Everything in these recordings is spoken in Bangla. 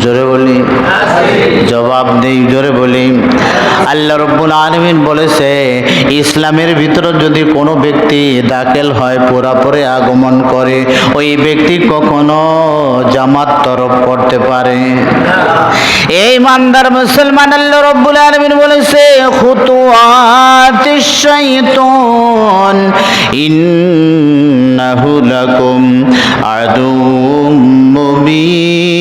জোরে বলি, জবাব দেই, জোরে বলি। আল্লাহ রাব্বুল আলামিন বলেছে, ইসলামের ভিতরে যদি কোনো ব্যক্তি দাখিল হয়, পুরাপুরি আগমন করে, ওই ব্যক্তি কখনো জামাত তরফ করতে পারে। এই ইমানদার মুসলমান, আল্লাহ রাব্বুল আলামিন বলেছে, খুতুওয়াতিশ শাইতান ইন্নাহু লাকুম আদুউম মুবিন।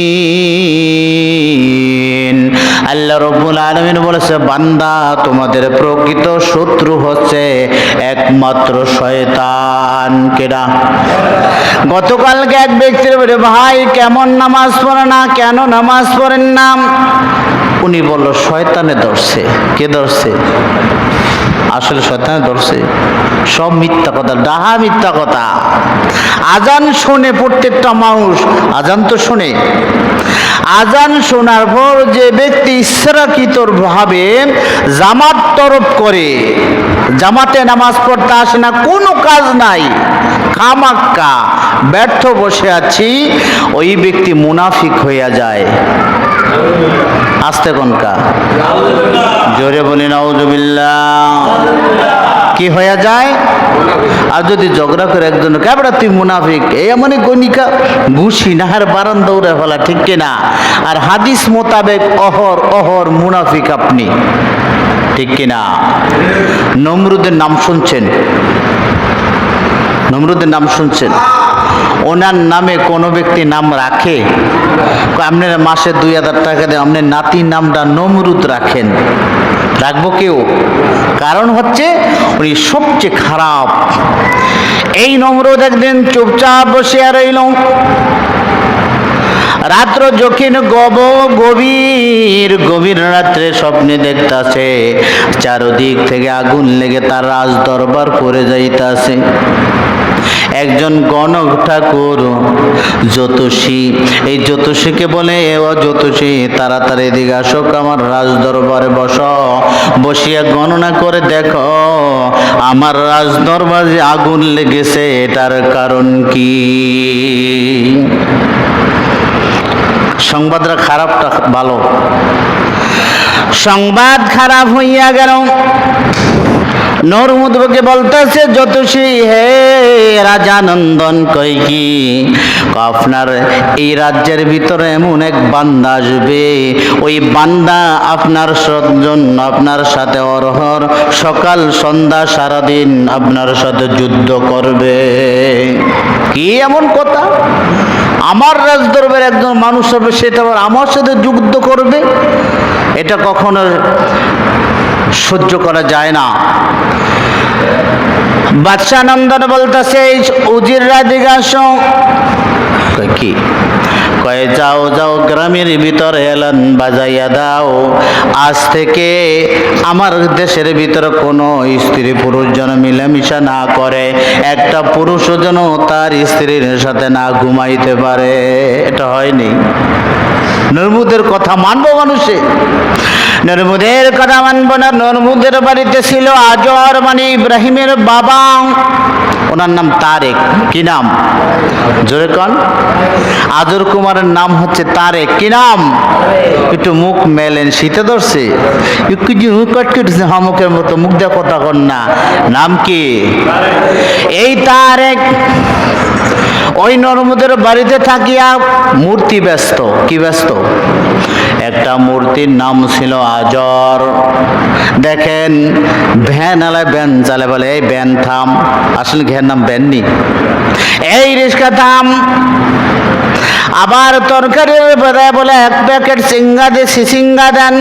আল্লাহ রাব্বুল আলামিন বলেছে, বান্দা তোমাদের প্রকৃত শত্রু হচ্ছে একমাত্র শয়তান। কেডা? গতকালকে এক ব্যক্তির বলে, ভাই কেমন নামাজ পড়ে না, কেন নামাজ পড়েন না? উনি বলল, শয়তানে ধরছে। কে ধরছে? আসলে শয়তানে ধরছে। সব মিথ্যা কথা, ডাহা মিথ্যা কথা। আজান শোনে প্রত্যেকটা মানুষ, আজান তো শোনে। আজান শোনার পর যে ব্যক্তি ইচ্ছাকৃত ভাবে জামাত তরফ করে, জামাতে নামাজ পড়তে আসে না, কোনো কাজ নাই, খামাক্কা ব্যর্থ বসে আছি, ওই ব্যক্তি মুনাফিক হইয়া যায়। আস্তে কোনকা, জোরে বলি নাউজুবিল্লাহ। কি হয়ে যায়? আর যদি ঝগড়া করে একজন, কেবড়া তুই মুনাফিক, এই এমনই গণিকা ঘুষি নাহার বারান দৌড়ে ফেলা, ঠিক কিনা? আর হাদিস মোতাবেক অহর অহর মুনাফিক আপনি, ঠিক কিনা? নমরুদের নাম শুনছেন? নমরুদের নাম শুনছেন? ওনার নামে কোনো ব্যক্তি নাম রাখে? আপনার মাসে 2000 টাকা দেন, আপনার নাতির নামটা নমরুদ রাখেন, রাখবো কেউ? কারণ হচ্ছে উনি সবচেয়ে খারাপ। এই নমরুদ একদিন চুপচাপ বসিয়া রইল। রাত্র যখন গভীর রাত্রে স্বপ্নে দেখতাছে চারদিক থেকে আগুন লেগে তার রাজ দরবার করে যাইতাছে। একজন গণক ঠাকুর জ্যোতিষী, এই জ্যোতিষীকে বলে, ও জ্যোতিষী তাড়াতাড়ি এদিকে আসো, আমার রাজ দরবারে বসো, বসিয়া গণনা করে দেখো আমার রাজ দরবারে আগুন লেগেছে, এটার কারণ কি? সংবাদটা খারাপটা ভালো? সংবাদ খারাপ হইয়া গেল। নরমুদ্রকে বলতেছে, জ্যোতিষী হে রাজা নন্দন, কই কি আপনার এই রাজ্যের ভিতরে এমন এক বান্দা আসবে, ওই বান্দা আপনার জন্য আপনার সাথে অরহর সকাল সন্ধ্যা সারাদিন আপনার সাথে যুদ্ধ করবে। কি এমন কথা? আমার রাজদরবারে একজন মানুষ হবে, সেটা আবার আমার সাথে যুদ্ধ করবে? এটা কখনো সহ্য করা যায় না। বাদশাহ নন্দন বলতেছে, উজিররা দিকে আসো। কি কয়ে, যাও যাও গ্রামের ভিতরে এলান বাজাইয়া দাও, আজ থেকে আমার দেশের ভিতরে কোনো স্ত্রী পুরুষ যেন মিলামিশা না করে, একটা পুরুষও যেন তার স্ত্রীর সাথে না ঘুমাইতে পারে। এটা হয়নি। নরমুদের কথা মানবো মানুষে? নরমুদের কথা মানবো না। নরমুদের বাড়িতে ছিল আজর, মানে ইব্রাহিমের বাবা, ওনার নাম তারেক। কি নাম? জোরে কন। আজর কুমারের নাম হচ্ছে তারেক। কি নাম? একটু মুখ মেলেন, শীতে ধরছে, হামুকের মতো মুখ দিয়ে কথা কন না। নাম কি? এই তারেক ওই নরমুদের বাড়িতে থাকিয়া মূর্তি ব্যস্ত। কি ব্যস্ত? একটা মূর্তির নাম ছিল আজর। দেখেন ভ্যান আলায় ভ্যান চালে, বলে এই ভ্যান থাম, আসলে ঘের নাম ভ্যান নি, এই রিক্সা থাম। আবার তরকারির বলে এক প্যাকেট সিঙ্গা দিয়ে সিসিঙ্গা দেন,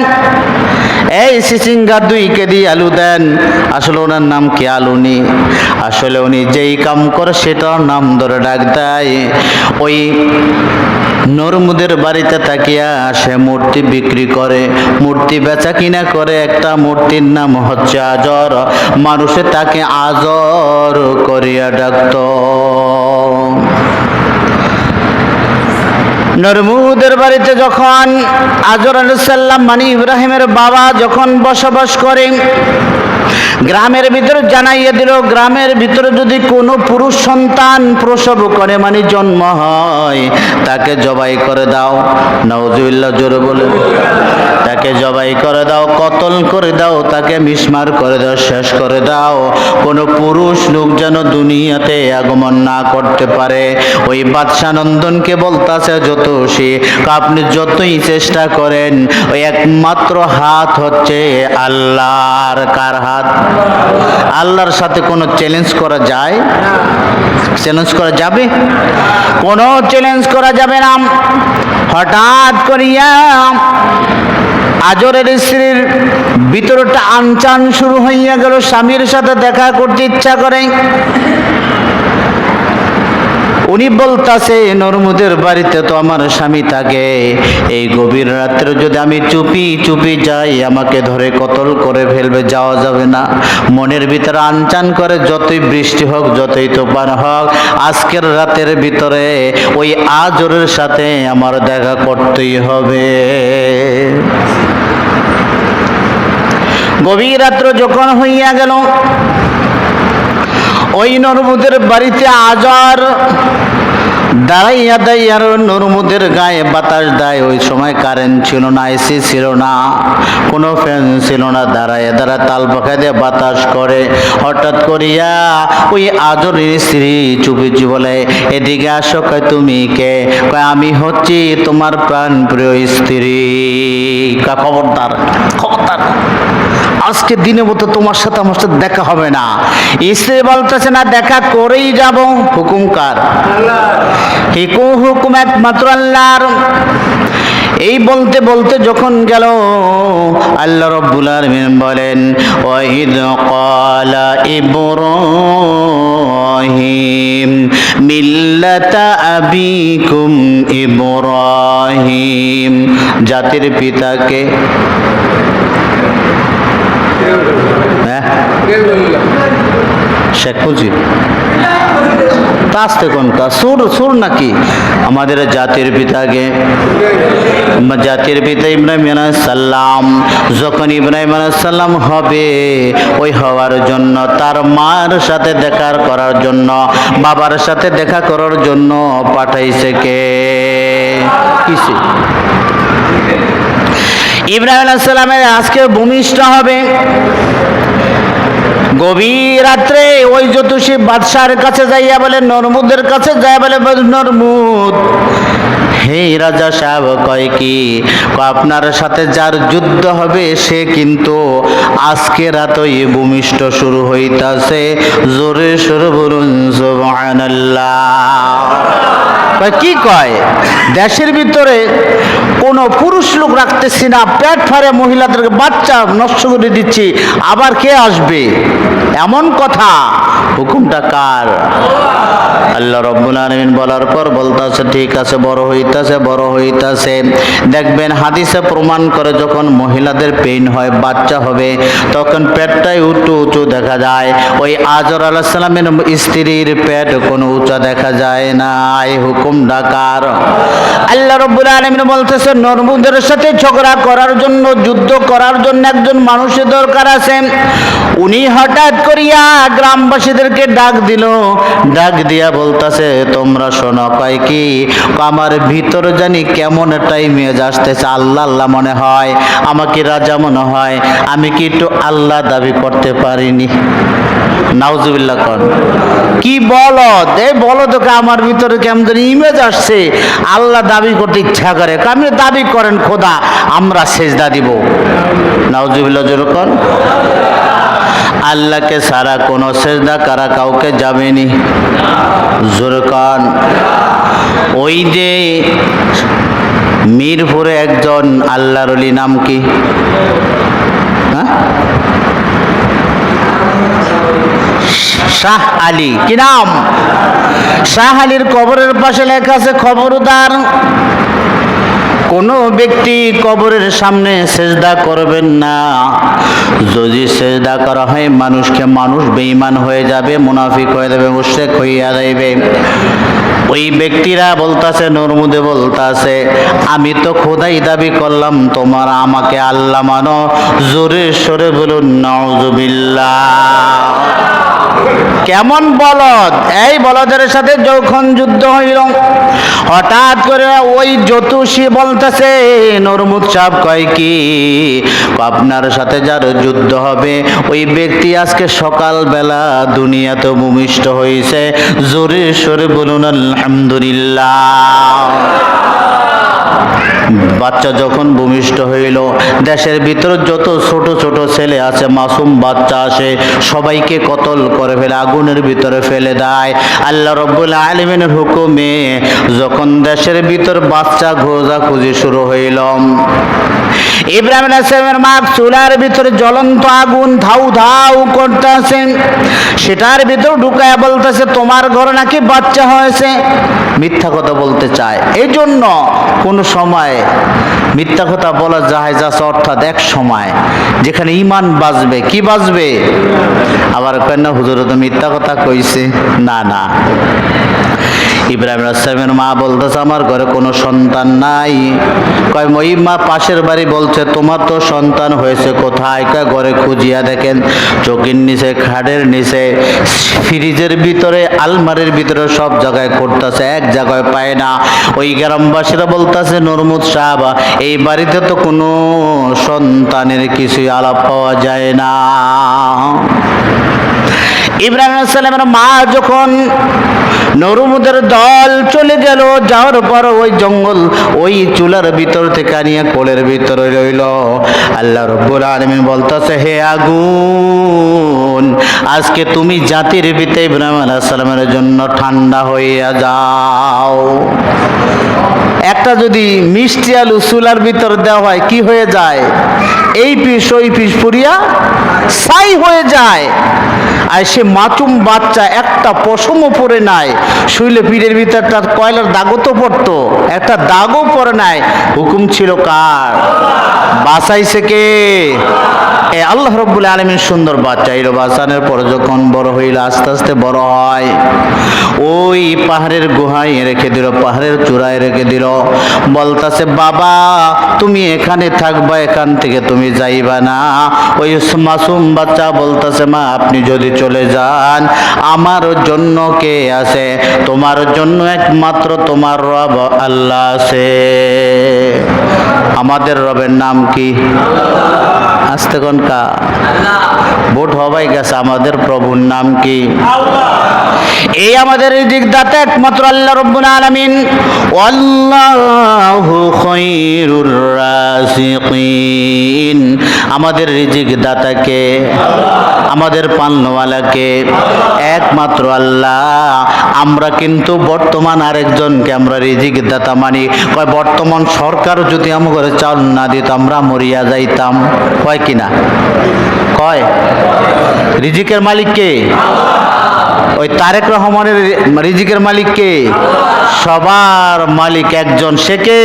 এই সিসিঙ্গা 2 কেজি আলু দেন। আসলে ওনার নাম কি আলুনি, আসলে উনি যেই কাম করে সেটার নাম ধরে ডাক দেয়। ওই নরমুদের বাড়িতে তাকিয়া সে মূর্তি বিক্রি করে, মূর্তি বেচা কিনা করে। একটা মূর্তির নাম হচ্ছে আজর, মানুষে তাকে আজর করিয়া ডাকত। নরমুদের বাড়িতে যখন আজর আলাইহিস সালাম, মানে ইব্রাহিমের বাবা, যখন বসবাস করে, গ্রামের ভিতরে জানাইয়া দিল, গ্রামের ভিতরে যদি কোনো পুরুষ সন্তান প্রসব করে মানে জন্ম হয়, তাকে জবাই করে দাও। নাউজুবিল্লাহ, জোরে বলে। তাকে জবাই করে দাও, কতল করে দাও, তাকে মিসমার করে দাও, শেষ করে দাও। কোনো পুরুষ লোক যেন দুনিয়াতে আগমন না করতে পারে। ওই বাদশা নন্দনকে বলতাছে জ্যোতিষী, আপনি যতই চেষ্টা করেন, ওই একমাত্র হাত হচ্ছে আল্লাহর। কার হাত? আল্লাহর সাথে কোনো চ্যালেঞ্জ করা যায়? চ্যালেঞ্জ করা যাবে? কোনো চ্যালেঞ্জ করা যাবে না। হঠাৎ করিয়া আজরের স্ত্রীর ভিতরটা আনচান শুরু হইয়া গেল, স্বামীর সাথে দেখা করতে ইচ্ছা করে। উনি বলতাছে, নরমুদের বাড়িতে তো আমার স্বামী থাকে, এই গভীর রাত্রে যদি আমি চুপি চুপি যাই, আমাকে ধরে কতল করে ফেলবে, যাওয়া যাবে না। মনের ভিতরে আনচান করে, যতই বৃষ্টি হোক, যতই তুফান হোক, আজকের রাতের ভিতরে ওই আজরের সাথে আমার দেখা করতেই হবে। গভীর রাত্র যখন হইয়া গেল, ওই নরমুদের বাড়িতে আজর দাঁড়াইয়া দেয়, আর নরমুদের গায়ে বাতাস দেয়। ওই সময় কারেন্ট ছিল না, এসি ছিল না, কোনো ফ্যান ছিল না। দাঁড়াইয়া দাঁড়ায় তাল পাখা দিয়ে বাতাস করে। হঠাৎ করিয়া ওই আজরের স্ত্রী চুপি চুপি বলে, এদিকে আসো। কয়, তুমি কে? কয়, আমি হচ্ছি তোমার প্রাণ প্রিয় স্ত্রী। খবরদার, খবরদার, আজকে দিনের মতো তোমার সাথে আমার সাথে দেখা হবে না। স্ত্রী বলতেছে, না, দেখা করেই যাব। হুকুম কার? হুকুম একমাত্র আল্লাহর। এই বলতে বলতে যখন গেল, আল্লাহ রাব্বুল আলামিন বলেন, ওয়াইদ ক্বালা ইব্রাহিম মিল্লাতা আবিকুম ইব্রাহিম। জাতির পিতাকে শেখ মুজিব। আসতে কোনটা সুর সুর নাকি? আমাদের জাতির পিতাকে, জাতির পিতা ইব্রাহিম আলাইহিস সালাম। যখন ইব্রাহিম আলাইহিস সালাম হবে, ওই হওয়ার জন্য, তার মার সাথে দেখা করার জন্য, বাবার সাথে দেখা করার জন্য পাঠাইছে কে? কিসে? ইব্রাহিম আলাইহিস সালামের আজকে ভূমিষ্ঠ হবে। গভীর রাত্রে ওই জ্যোতিষী বাদশার কাছে যাইয়া বলে, নরমুদের কাছে যাইয়া বলে, নরমুদ, হে রাজা সাহেব, কয় কি? আপনার সাথে যার যুদ্ধ হবে, সে কিন্তু আজকে রাতই ভূমিষ্ঠ শুরু হইতাছে। জোরে সোরে বলুন সুবহানাল্লাহ। কি কয়? দেশের ভিতরে কোন পুরুষ লোক রাখতেছি না, পেট ফারে মহিলাদেরকে বাচ্চা নষ্ট করে দিচ্ছি, আবার কে আসবে? এমন কথা। হুকুমটা কার? আল্লাহ রাব্বুল আলামিন বলার পর বলতাছে, ঠিক আছে, বড় হইতাছে, বড় হইতাছে। দেখবেন হাদিসে প্রমাণ করে, যখন মহিলাদের পেইন হয়, বাচ্চা হবে, তখন পেটটাই উঁচু উঁচু দেখা যায়। ওই আজর আলাইহিস সালামের স্ত্রীর পেট কোনো উঁচা দেখা যায় না। এই হুকুম ডাকার। আল্লাহ রাব্বুল আলামিন বলতেছে, নরমুদের সাথে ঝগড়া করার জন্য, যুদ্ধ করার জন্য একজন মানুষের দরকার আছে। উনি হঠাৎ করিয়া গ্রামবাসীদেরকে ডাক দিল। ডাক দিয়া বলতাছে, তোমরা শোনো। কয় কি? আমার ভিতর জানি কেমন একটাই মেজাজ আসতেছে, আল্লাহ আল্লাহ মনে হয়, আমাকে রাজা মনে হয়। আমি কি একটু আল্লাহ দাবি করতে পারিনি? নাউজুবিল্লাহ কর। কি বলো? বলো তোকে, আমার ভিতরে কেমন ইমেজ আসছে, আল্লাহ দাবি করতে ইচ্ছা করে। আপনি দাবি করেন খোদা, আমরা সেজদা দিব। নাউজুবিল্লাহ যেরকম। আল্লাহকে সারা কোনো সেজদা করা কাউকে যাবেনি। জোরকান। ওই যে মিরপুরে একজন আল্লাহর ওলি, নাম কি? হ্যাঁ, শাহ আলী। কি নাম? শাহ আলীর কবরের পাশে লেখা আছে, খবরদার কোনো ব্যক্তি কবরের সামনে সেজদা করবেন না। যদি সেজদা করা হয় মানুষকে, মানুষ বেঈমান হয়ে যাবে, মুনাফিক হয়ে যাবে, মুশরিক হইয়া যাইবে। ওই ব্যক্তিরা বলতাছে, নরমুদে বলতাছে, আমি তো খোদাই দাবি করলাম, তোমার আমাকে আল্লাহ মানো। জোরে সরে বলুন নাউজুবিল্লাহ। কেমন বলদ! এই বলদের সাথে যখন যুদ্ধ হইল, হঠাৎ করে ওই জ্যোতিষী বলতেছে, নরমুদ সাহেব কয় কি, আপনার সাথে যার যুদ্ধ হবে ওই ব্যক্তি আজকে সকালবেলা দুনিয়াতে ভূমিষ্ঠ হয়েছে। জোরে সরে বলুন আলহামদুলিল্লাহ। বাচ্চা যখন ভূমিষ্ঠ হইল, দেশের ভিতরে যত ছোট ছোট ছেলে আছে, মাসুম বাচ্চা আসে, সবাইকে কতল করে ফেলে, আগুনের ভিতরে ফেলে দেয়। আল্লাহ রাব্বুল আলামিনের হুকুমে যখন দেশের ভিতর বাচ্চা খোঁজাখুঁজি শুরু হইল, ইব্রাহিম আলাইহিস সালামের মা চুলার ভিতরে জ্বলন্ত আগুন ধাউ ধাউ করতেছে, সেটার ভিতর ঢুকায় বলতেছে, তোমার ঘরে নাকি বাচ্চা হয়েছে। মিথ্যা কথা বলতে চায়, এই জন্য কোন সময় মিথ্যা কথা বলা জায়েজ আছে, অর্থাৎ এক সময় যেখানে ঈমান বাঁচবে। কি বাঁচবে? আবার কেন হুজুর তো মিথ্যা কথা কইছে? না না, ইব্রাহিম আলাইহিস সালামের মা বলতেছে, আমার ঘরে কোনো সন্তান নাই। কয় ওই মা পাশের বাড়ি বলছে, তোমার তো সন্তান হয়েছে কোথায়? কয় ঘরে খুঁজিয়া দেখেন, চৌকির নিচে, খাটের নিচে, ফ্রিজের ভিতরে, আলমারির ভিতরে, সব জায়গায় করতেছে, এক জায়গায় পায় না। ওই গ্রামবাসীরা বলতেছে, নরমুদ সাহেব, এই বাড়িতে তো কোনো সন্তানের কিছুই আলাপ পাওয়া যায় না। ইব্রাহিম আলাইহিস সালামের মা যখন নরমুদের দল চলে গেল, যাওয়ার পর ওই জঙ্গল, ওই চুলার ভিতর থেকে নিয়ে কোলের ভিতরে রইল। আল্লাহ রাব্বুল আলামিন বলতেছে, হে আগুন, আজকে তুমি জাতির ভিতরে ইব্রাহিম আলাইহিস সালামের জন্য ঠান্ডা হইয়া যাও। একটা যদি মিষ্টি আলু চুলার ভিতর দেওয়া হয়, কি হয়ে যায়? এই পিস ওই পিস পুরিয়া ছাই হয়ে যায়। আর সে মাচুম বাচ্চা একটা পশমও পরে নাই, শুইলে পিঠের ভিতরে একটা কয়লার দাগও তো পড়তো, একটা দাগও পরে নাই। হুকুম ছিল কার? বাঁচাইছে কে? আল্লাহ রাব্বুল আলামিন সুন্দর বাচ্চা এলো। বাঁচানোর পর যখন বড় হইল, আস্তে আস্তে বড় হয়, ওই পাহাড়ের গুহায় রেখে দিল, পাহাড়ের চূড়ায় রেখে দিল। বলতাছে, বাবা তুমি এখানে থাকবা, এখান থেকে তুমি যাইবা না। ওই মাসুম বাচ্চা বলতাছে, মা আপনি যদি চলে যান, আমার জন্য কে আছে? তোমার জন্য একমাত্র তোমার রব আল্লাহ আছে। আমাদের রবের নাম কি? আস্তে কোন কা ভোট হবাই গেছে, আমাদের প্রভুর নাম কি? এই আমাদের রিজিক দাতা একমাত্র আল্লাহ রাব্বুল আলামিন। আল্লাহু খায়রুর রাযিকিন। আমাদের রিজিক দাতাকে, আমাদের পালনওয়ালাকে একমাত্র আল্লাহ। আমরা কিন্তু বর্তমান আরেকজনকে আমরা রিজিক দাতা মানি। কয় বর্তমান সরকার যদি আমাদের চাল না দিত আমরা মরিয়া যাইতাম। কয় কিনা? কয় রিজিকের মালিক কে? ওই তারেক রহমানের রিজিকের মালিক কে? সবার মালিক একজন, সে কে?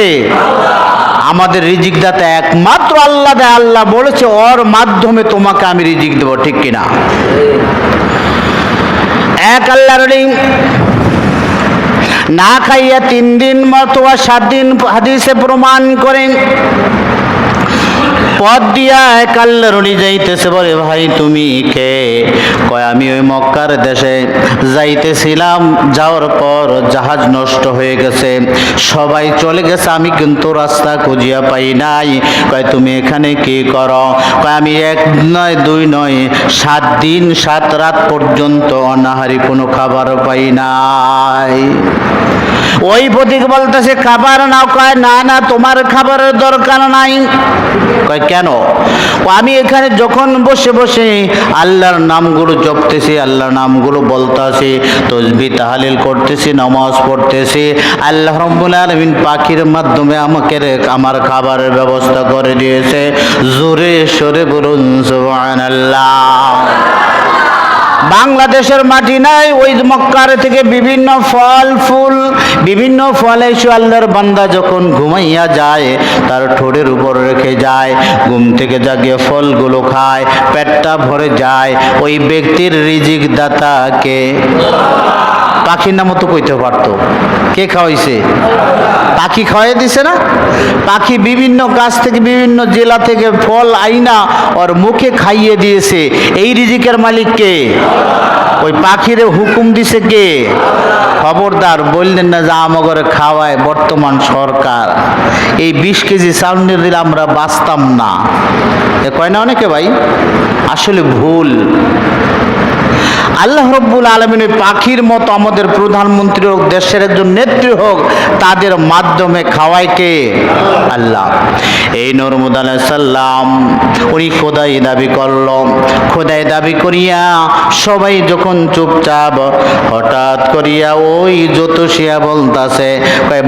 আমাদের রিজিক দাতা একমাত্র আল্লাহ দেয়। আল্লাহ বলেছে ওর মাধ্যমে তোমাকে আমি রিজিক দেব, ঠিক কিনা? এক আল্লাহর না খাইয়া 3 দিন অথবা 7 দিন, হাদিসে প্রমাণ করেন। পথ দিয়া এক আল্লাহর ওলি যাইতেছে, বলে ভাই তুমি কে? কয় আমি ওই মক্কার দেশে যাইতেছিলাম, যাওয়ার পর জাহাজ নষ্ট হয়ে গেছে, সবাই চলে গেছে, আমি কিন্তু রাস্তা খুঁজিয়া পাই নাই। কয় তুমি এখানে কি করো? কয় আমি 1 নয় 2 নয় 7 দিন 7 রাত পর্যন্ত অনাহারি, কোনো খাবার পাই নাই। ওই প্রতীক বলতেছে খাবার নাও। কয় না না, তোমার খাবারের দরকার নাই। কয় কেন? আমি এখানে যখন বসে বসে আল্লাহর নামগুলো জপতেছি, আল্লাহর নামগুলো বলতেছি, তাসবিহ তাহলিল করতেছি, নামাজ পড়তেছি, আল্লাহ রাব্বুল আলামিন পাখির মাধ্যমে আমাকে আমার খাবারের ব্যবস্থা করে দিয়েছে। জোরে সরে বলুন সুবহানাল্লাহ। বাংলাদেশের মাটি নাই, ওই মক্কার থেকে বিভিন্ন ফল ফুল, বিভিন্ন ফল এসে আল্লাহর বান্দা যখন ঘুমাইয়া যায় তার ঠোঁটের উপর রেখে যায়, ঘুম থেকে জাগিয়ে ফলগুলো খায়, পেটটা ভরে যায়। ওই ব্যক্তির রিজিক দাতা কে? পাখির নামও তো কইতে পারতো। কে খাওয়াইছে? পাখি খাওয়াই দিছে না? পাখি বিভিন্ন গাছ থেকে বিভিন্ন জেলা থেকে ফল আইনা ওর মুখে খাইয়ে দিয়েছে। এই রিজিকের মালিক কে? ওই পাখিরে হুকুম দিছে কে? খবরদার বললেন না যে আমাগরে খাওয়ায় বর্তমান সরকার। এই 20 কেজি চাউল দিলে আমরা বাঁচতাম না, এ কয় না অনেকে ভাই, আসলে ভুল। আল্লাহ রব্বুল আলামিন পাখির মতো আমাদের প্রধানমন্ত্রী হোক, দেশের একজন নেত্রী হোক, তাদের মাধ্যমে খাওয়ায় কে? আল্লাহ। এই নূহ আলাইহিস সালাম উনি খোদাই দাবি করল। খোদাই দাবি করিয়া সবাই যখন চুপচাপ, হঠাৎ করিয়া ওই জ্যোতিষিয়া বলতাছে,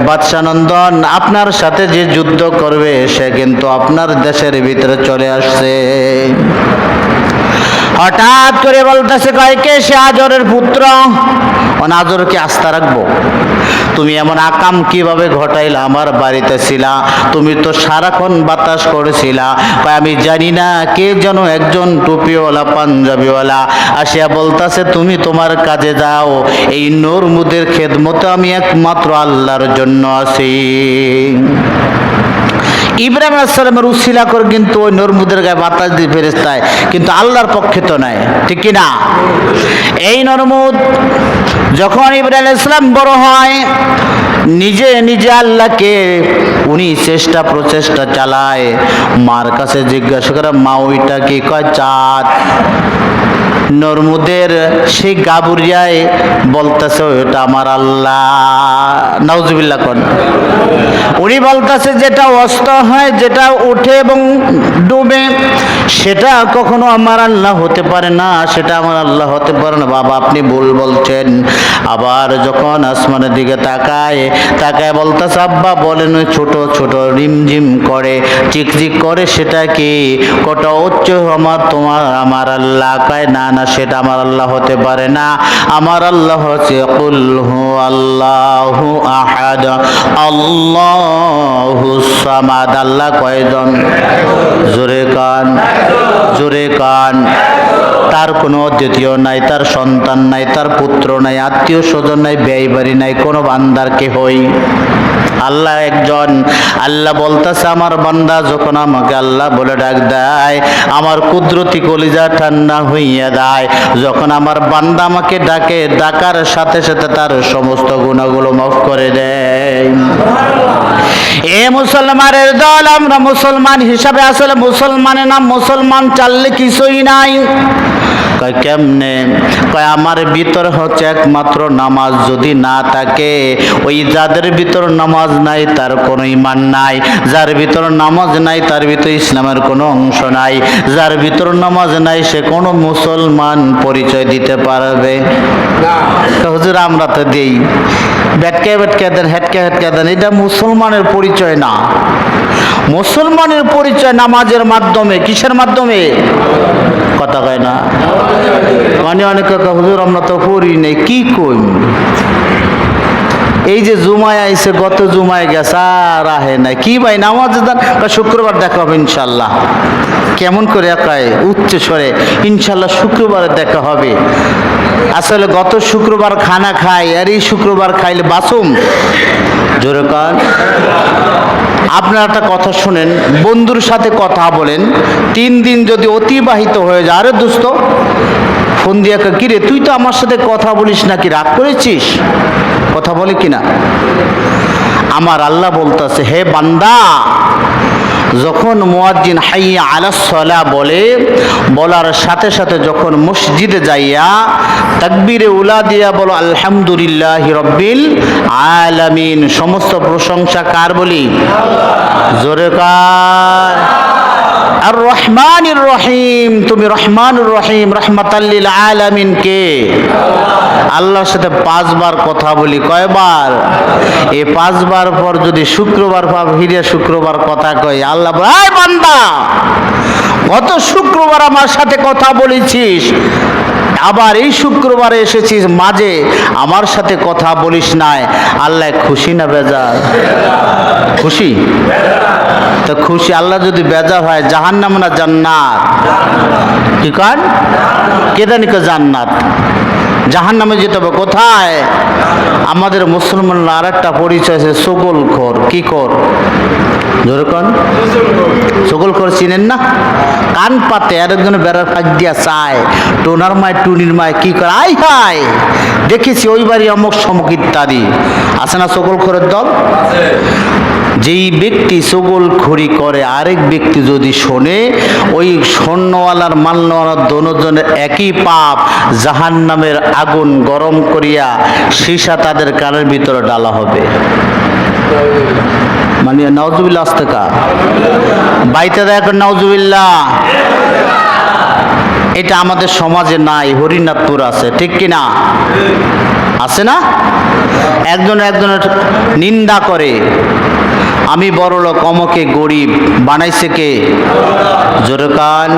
বাদশা নন্দন আপনার সাথে যে যুদ্ধ করবে সে কিন্তু আপনার দেশের ভিতরে চলে আসছে। হঠাৎ করে বলতেছে, কয়েকে সে আজরের পুত্র। আজরকে আস্থা রাখবো? তুমি এমন আকাম কিভাবে ঘটাইলা? আমার বাড়িতে ছিলা, তুমি তো সারাক্ষণ বাতাস করেছিলা। আমি জানি না কে যেন একজন টুপিওয়ালা পাঞ্জাবিওয়ালা আসিয়া বলতাছে তুমি তোমার কাজে যাও, এই নূরমুদের খেদমতে আমি একমাত্র আল্লাহর জন্য আছি। ইব্রাহিম আলাইহিস সালামের উসিলা করে কিন্তু ওই নরমুদের গায়ে বাতাস দিয়ে ফেরেশতায়, কিন্তু আল্লাহর পক্ষে তো নাই, ঠিক কি না? এই নরমুদ যখন ইব্রাহিম আলাইহিস সালাম বড় হয়, নিজে নিজে আল্লাহকে উনি প্রচেষ্টা চালায়। মার কাছে জিজ্ঞাসা করে, মা ওইটা কি? কয় চাঁদ। নরমুদের সেই গাবুরিয়ায় বলতেছে ওটা আমার আল্লাহ। নাউজুবিল্লাহ কোন। উনি বলতেছে যেটা অস্ত হয়, যেটা ওঠে এবং ডুবে, সেটা কখনো আমার আল্লাহ হতে পারে না, সেটা আমার আল্লাহ হতে পারে না। বাবা আপনি ভুল বলছেন। আবার যখন আসমানের দিকে তাকায় বলতেছে, আব্বা বলেন ওই ছোট ছোট রিমঝিম করে চিকচিক করে সেটা কি? কটা উচ্চ তোমার আমার আল্লাহ। কয় না না, সেটা আমার আল্লাহ হতে পারে না। আমার আল্লাহ হচ্ছে কুল হু আল্লাহু আহাদ আল্লাহুস সামাদ। আল্লাহ কয়জন? জোরে কান, জোরে কান। তার কোনো দ্বিতীয় নাই, তার সন্তান নাই, তার পুত্র নাই, আত্মীয় স্বজন নাই, ব্যয় বাড়ি নাই, কোনো বান্দার কেহই। আল্লাহ একজন। আল্লাহ বলতেছে, আমার বান্দা যখন আমাকে আল্লাহ বলে ডাক দেয়, আমার কুদরতি কলিজা ঠান্ডা হইয়া দেয়। যখন আমার বান্দা আমাকে ডাকে, ডাকার সাথে সাথে তার সমস্ত গুনাহগুলো মাফ করে দেয়। এ মুসলমানের দল, আমরা মুসলমান হিসাবে আসলে মুসলমানের নাম মুসলমান চাললে কিছুই নাই। কয় কেমনে? কয় আমার ভিতর হচ্ছে একমাত্র নামাজ যদি না থাকে, ওই যাদের ভিতর নামাজ নাই তার কোনো ঈমান নাই। যার ভিতর নামাজ নাই তার ভিতর ইসলামের কোনো অংশ নাই। যার ভিতর নামাজ নাই সে কোনো মুসলমান পরিচয় দিতে পারবে না। হুজুর আমরা তো দেই, বেটকে বেটকে দেন, হেটকে হেটকে দেন, এটা মুসলমানের পরিচয় না। মুসলমানের পরিচয় নামাজের মাধ্যমে। কিসের মাধ্যমে? কথা কয় না মানে অনেকে হুজুর আমরা তো পড়ি নেই। কি কই? এই যে জুমায় আইছে, গত জুমায় গেছে আর আহে নাই। কি ভাই নামাজ দান? শুক্রবার দেখা হবে ইনশাল্লাহ। কেমন করে একাই উচ্চ স্বরে, ইনশাল্লাহ শুক্রবারে দেখা হবে। আসলে গত শুক্রবার খানা খাই আর এই শুক্রবার খাইলে বাসুম। জোরে কান। আপনারা একটা কথা শুনেন, বন্ধুর সাথে কথা বলেন, 3 দিন যদি অতিবাহিত হয়ে যায়, আরে দোস্ত ফোন দিয়া কিরে তুই তো আমার সাথে কথা বলিস নাকি, রাগ করেছিস? কথা বলে কিনা? আমার আল্লাহ বলতেছে, হে বান্দা, যখন মুয়াজ্জিন হাইয়া আলাস সালাহ বলে, বলার সাথে সাথে যখন মসজিদে যাইয়া তাকবীরে উলা দিয়া বলো আলহামদুলিল্লাহি রাব্বিল আলামিন। সমস্ত প্রশংসা কার বলি? জোরে কার। আর রহমানির রহিম, তুমি রহমানুর রহিম, রহমাতাল লিল আলামিন কে? আল্লাহর সাথে 5 বার কথা বলি। কয়বার? এই 5 বার পর যদি শুক্রবার ফিরে শুক্রবার কথা কই, আল্লাহ ভাই বান্দা গত শুক্রবার আমার সাথে কথা বলেছিস, আবার এই শুক্রবারে এসেছিস মাঝে, আমার সাথে কথা বলিস নাই। আল্লাহ খুশি না বেজার? খুশি। তো খুশি আল্লাহ যদি বেজার হয়, জাহান্নাম না জান্নাত? কি কর কেদানিকে জান্নাত, জাহান্নামে যেতে হবে। কোথায়? আমাদের মুসলমানরা আর একটা পরিচয় আছে, সকলখোর। কি কর? জোরে কন। সকলখোর চিনেন না? কান পাতে আর একজন বেড়ার ফাঁক দিয়া চায়, টোনার মায় টুনির মায় কি করে, আই হাই দেখেছি ওই বাড়ি অমুক সমুক ইত্যাদি। আছে না সকলখোরের দল? যেই ব্যক্তি চগলখড়ি করে আরেক ব্যক্তি যদি শোনে, ওই স্বর্ণওয়ালার মাল্যওয়ালার দোনোজনের একই পাপ। জাহান্নামের আগুন গরম করিয়া সীসা তাদের কানের ভিতরে ডালা হবে। মানে নাউজুবিল্লাহ, আস্তেকা বাইতে দেয় নাউজুবিল্লাহ। এটা আমাদের সমাজে নাই, হরিনাথপুর আছে, ঠিক কিনা? আছে না? একজনের নিন্দা করে, আমি বড় লোক, অমকে গরিব। বানাইছে কে? জোরে কান।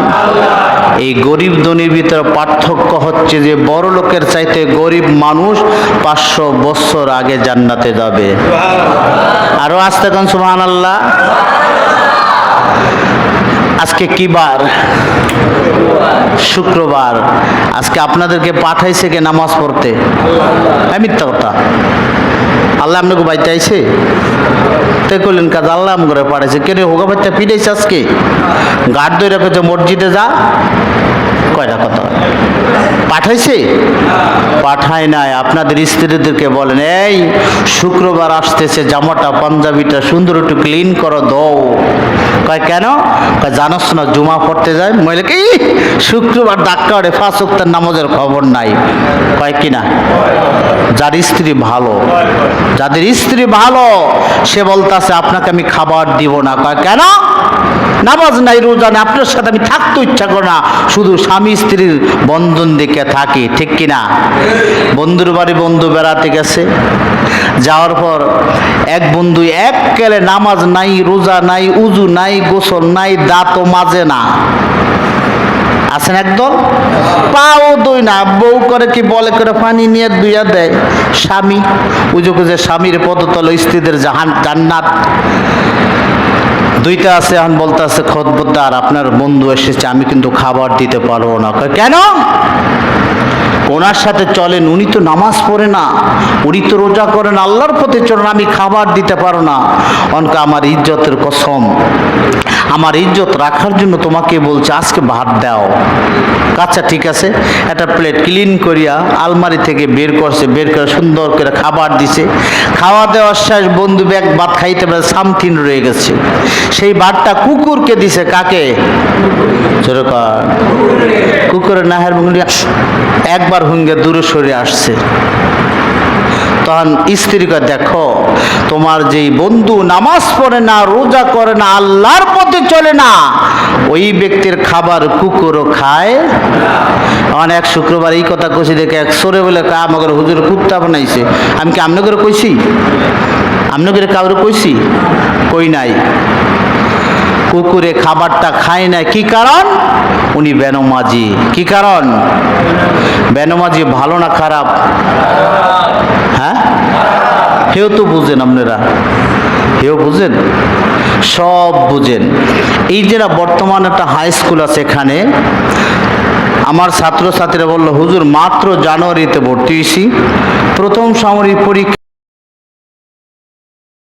এই গরিব ধনীর ভিতরে পার্থক্য হচ্ছে যে বড় লোকের চাইতে গরিব মানুষ 500 বছর আগে জান্নাতে যাবে। আরো আসতে কান সুবহানাল্লাহ। আজকে কি বার? শুক্রবার। আজকে আপনাদেরকে পাঠাইছে কে নামাজ পড়তে? মিথ্যা কথা। আল্লাহ আপনাকে বাইতে আইছে? তে করলেন কাজ, আল্লাহ আম করে পাঠাইছে। কে রে হোগা বাচ্চা পিড়াইছে আজকে? গার্ড ধরে রেখেছে, মসজিদে যা। কয়টা কথা পাঠাইছে? পাঠায় নাই। আপনাদের স্ত্রীদেরকে বলেন, এই শুক্রবার আসতেছে, জামাটা পাঞ্জাবিটা সুন্দর একটু ক্লিন করো দাও। কয় কেন? কয় জানোস না জুমা পড়তে যায়? মহিলা কি শুক্রবার ধাক্কা ওঠে, 5 ওয়াক্তের নামাজের খবর নাই। কয় কিনা? যার স্ত্রী ভালো, যাদের স্ত্রী ভালো, সে বলতাছে আপনাকে আমি খাবার দিব না। কয় কেন? নামাজ নাই, রোজা নাই, আপনার সাথে আমি থাকতে ইচ্ছা করে না, শুধু স্বামী স্ত্রীর বন্ধন দেখে থাকি, ঠিক কিনা? বন্ধুর বাড়ি বন্ধু বেড়াতে গেছে, যাওয়ার পর এক বন্ধু এককালে নামাজ নাই, রোজা নাই, উজু নাই, গোসল নাই, দাঁতও মাজে না। আছেন একদল, পাও দুই না, বউ করে কি বলে করে পানি নিয়ে দুইয়া দেয়। স্বামী উজু যে স্বামীর পদতল স্ত্রীদের জান্নাত। দুইটা আছে, এখন বলতে আছে খোদবদ্দার আপনার বন্ধু এসেছে, আমি কিন্তু খাবার দিতে পারবো না। কেন? ওনার সাথে চলেন, উনি তো নামাজ পড়ে না, উনি তো রোজা করেন, আল্লাহর পথে চলেন, আমি খাবার দিতে পারো না। অনকা আমার ইজ্জতের কসম, আমার ইজ্জত রাখার জন্য তোমাকে বলছে আজকে ভাত দাও। আচ্ছা ঠিক আছে, একটা প্লেট ক্লিন করিয়া আলমারি থেকে বের করছে, বের করে সুন্দর করে খাবার দিছে। খাওয়া দেওয়ার শেষ, বন্ধু ব্যাগ ভাত খাইতে পারে, সামথিন রয়ে গেছে। সেই ভাতটা কুকুরকে দিছে। কাকে? কুকুরের নাহের মুখে একবার হুঙ্গে দূরে সরে আসছে। তখন স্ত্রীকে, দেখো তোমার যেই বন্ধু নামাজ পড়ে না, রোজা করে না, আল্লাহর পথে চলে না, ওই ব্যক্তির খাবার কুকুরও খায়। অনেক শুক্রবার এই কথা কইছি দেখে এক সরে বলে, আমাদের হুজুর কুত্তা বানাইছে। আমি কি আমনে করে কইছি? আমনে করে কাউরে কইছি? কই নাই। কুকুরে খাবারটা খায় না, কি কারণ? উনি বেনমাজি। কি কারণ? বেনমাজি ভালো না খারাপ? হ্যাঁ, কেউ তো বুঝেন, আপনারা কেউ বুঝেন, সব বুঝেন। এই যে বর্তমান একটা হাই স্কুল আছে, এখানে আমার ছাত্রছাত্রীরা বললো, হুজুর মাত্র জানুয়ারিতে ভর্তি হয়েছি, প্রথম সামরিক পরীক্ষা